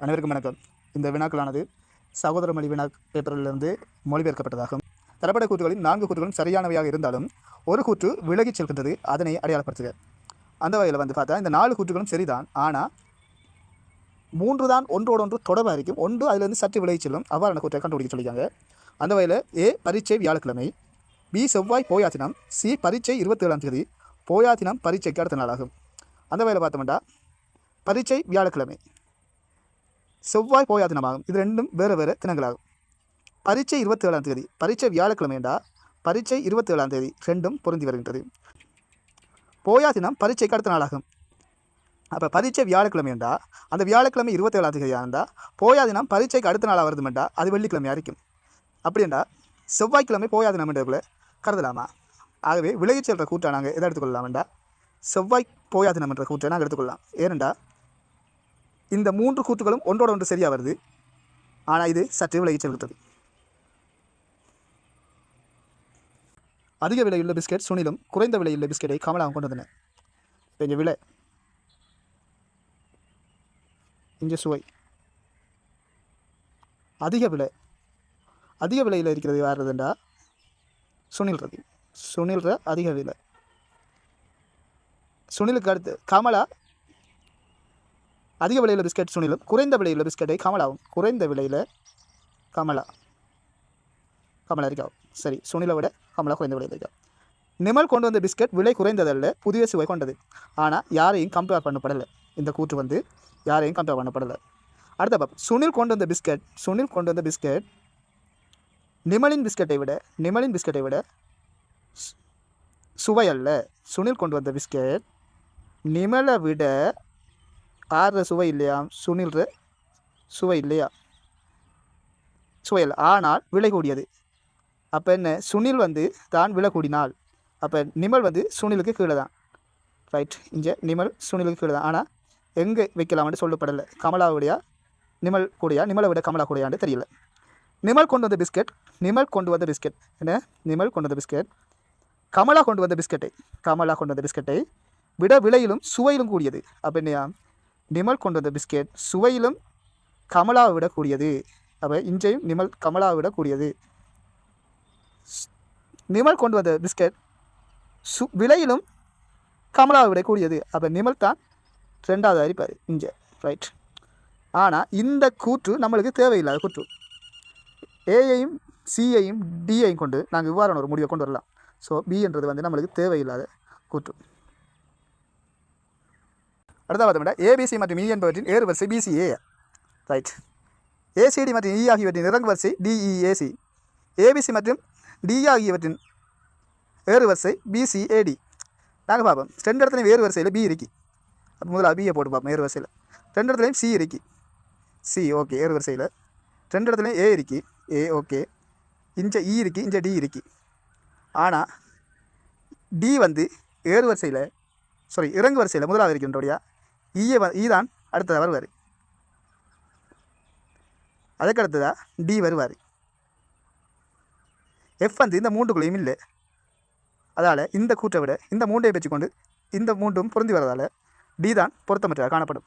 அனைவருக்கும் வணக்கம். இந்த வினாக்களானது சகோதர மொழி வினா பேப்பரிலிருந்து மொழிபெயர்க்கப்பட்டதாகும். தரப்பட்ட கூற்றுகளில் 4 கூற்றுகளும் சரியானவையாக இருந்தாலும் ஒரு கூற்று விலகிச் செல்கின்றது, அதனை அடையாளப்படுத்துக. அந்த வகையில் பார்த்தா இந்த 4 கூற்றுகளும் சரிதான், ஆனால் 3 தான் ஒன்றோடொன்று தொடர்பாக இருக்கும், ஒன்று அதிலிருந்து சற்று விலகிச் செல்லும். அவ்வாறான கூற்றை கண்டுபிடிக்க சொல்லியிருக்காங்க. அந்த வகையில் ஏ பரீட்சை வியாழக்கிழமை, பி செவ்வாய் போயா தினம், சி பரீட்சை 27ஆம் தேதி, போயா தினம் பரீட்சைக்கு அடுத்த நாளாகும். அந்த வகையில் பார்த்தோம்னா பரீட்சை வியாழக்கிழமை, செவ்வாய் போயா தினமாகும். இது ரெண்டும் வேறு வேறு தினங்களாகும். பரீட்சை 27ஆம் தேதி, பரீட்சை வியாழக்கிழமை என்றால் பரீட்சை 27ஆம் தேதி ரெண்டும் பொருந்தி வருகின்றது. போயா தினம் பரீட்சைக்கு அடுத்த நாளாகும். அப்போ பரீட்சை வியாழக்கிழமை என்றால் அந்த வியாழக்கிழமை 27ஆம் தேதியாக இருந்தால் போயா தினம் பரீட்சைக்கு அடுத்த நாளாக வருது என்றால் அது வெள்ளிக்கிழமையாக இருக்கும். அப்படி என்றால் செவ்வாய்க்கிழமை போயா தினம் என்றக்குள்ளே கருதலாமா? ஆகவே விலகிச் செல்கிற கூற்றை நாங்கள் எதை எடுத்துக்கொள்ளலாம் என்றால் செவ்வாய் போயா தினம் என்ற கூற்றை நாங்கள் எடுத்துக்கொள்ளலாம். ஏனென்றால் இந்த 3 கூற்றுகளும் ஒன்றோடு ஒன்று சரியாக வருது, ஆனால் இது சற்று விலகிச் செல்கிறது. அதிக விலையுள்ள பிஸ்கெட் சுனிலும் குறைந்த விலையுள்ள பிஸ்கெட்டை கமலாவும் கொண்டு வந்தன. இங்கே விலை, இங்கே சுவை. அதிக விலையில் இருக்கிறது யாருதுண்டா சுனில்றது. சுனில்ற அதிக விலை. சுனிலுக்கு அடுத்து கமலா. அதிக விலையில் பிஸ்கெட் சுனிலும் குறைந்த விலையில் பிஸ்கெட்டை கமலாவும். குறைந்த விலையில் கமலா இருக்காவும். சரி, சுனிலை விட கமலா குறைந்த விலையில் இருக்கா. நிமல் கொண்டு வந்த பிஸ்கெட் விலை குறைந்ததல்ல, புதிய சுவை கொண்டது. ஆனால் யாரையும் கம்பேர் பண்ணப்படலை. இந்த கூற்று யாரையும் கம்பேர் பண்ணப்படலை. அடுத்த பாப்போம். சுனில் கொண்டு வந்த பிஸ்கெட் நிமலின் பிஸ்கெட்டை விட சுவை அல்ல. சுனில் கொண்டு வந்த பிஸ்கெட் நிமலை விட ஆறுற சுவை இல்லையா, சுனில்ற சுவை இல்லையா, சுவையல்ல, ஆனால் விலை கூடியது. அப்போ என்ன, சுனில் தான் விலை கூடினால் அப்போ நிமல் சுனிலுக்கு கீழே தான். ரைட், இங்கே நிமல் சுனிலுக்கு கீழே தான். ஆனால் எங்கே வைக்கலாம்னு சொல்லப்படலை. கமலாவுடையா நிமல் கூடியா, நிமலை விட கமலா கூடியான்னு தெரியல. நிமல் கொண்டு வந்த பிஸ்கெட் என்ன, நிமல் கொண்டு வந்த பிஸ்கெட் கமலா கொண்டு வந்த பிஸ்கெட்டை விட விலையிலும் சுவையிலும் கூடியது. அப்போ என்னையா, நிமல் கொண்டு வந்த பிஸ்கெட் சுவையிலும் கமலாவை விட கூடியது. அப்போ இன்றையும் நிமல் கமலாவை விட கூடியது. நிமல் கொண்டு வந்த பிஸ்கெட் விலையிலும் கமலாவை விட கூடியது. அப்போ நிமல் தான் 2வது அறிப்பார் இங்கே. ரைட், ஆனால் இந்த கூற்று நம்மளுக்கு தேவையில்லாத கூற்று. ஏயையும் சியையும் டியையும் கொண்டு நாங்கள் இவ்வாறான ஒரு முடிவை கொண்டு வரலாம். ஸோ பி என்றது நம்மளுக்கு தேவையில்லாத கூற்று. அடுத்த பார்த்தோம்னா ஏபிசி மற்றும் இ என்பவற்றின் ஏறு வரிசை பிசிஏ. ரைட், ஏசிடி மற்றும் இ ஆகியவற்றின் இறங்கு வரிசை டிஇஏசி. ஏபிசி மற்றும் டி ஆகியவற்றின் ஏறு வரிசை பிசிஏடி. நாங்கள் பார்ப்போம். 2 இடத்துலையும் ஏறு வரிசையில் பி இருக்கி. அப்போ முதல்ல பியை போட்டு பார்ப்போம். ஏறு வரிசையில் 2 இடத்துலையும் சி இருக்கி. C okay. ஏறு வரிசையில் 2 இடத்துலையும் ஏ இருக்கி. ஏ ஓகே. இங்கே இ இருக்கி, இங்கே டி இருக்கி. ஆனால் டி ஏறு வரிசையில் இறங்கு வரிசையில் முதலாவது இருக்கின்றபடியா இ தான் அடுத்ததாக வருவார். அதுக்கு அடுத்ததாக டி வருவார். எஃப் இந்த 3க்குள்ளேயும் இல்லை. அதால் இந்த கூற்றை விட இந்த 3ஐ வச்சுக்கொண்டு இந்த 3ம் பொருந்தி வரதால் டி தான் பொருத்தமற்றதாக காணப்படும்.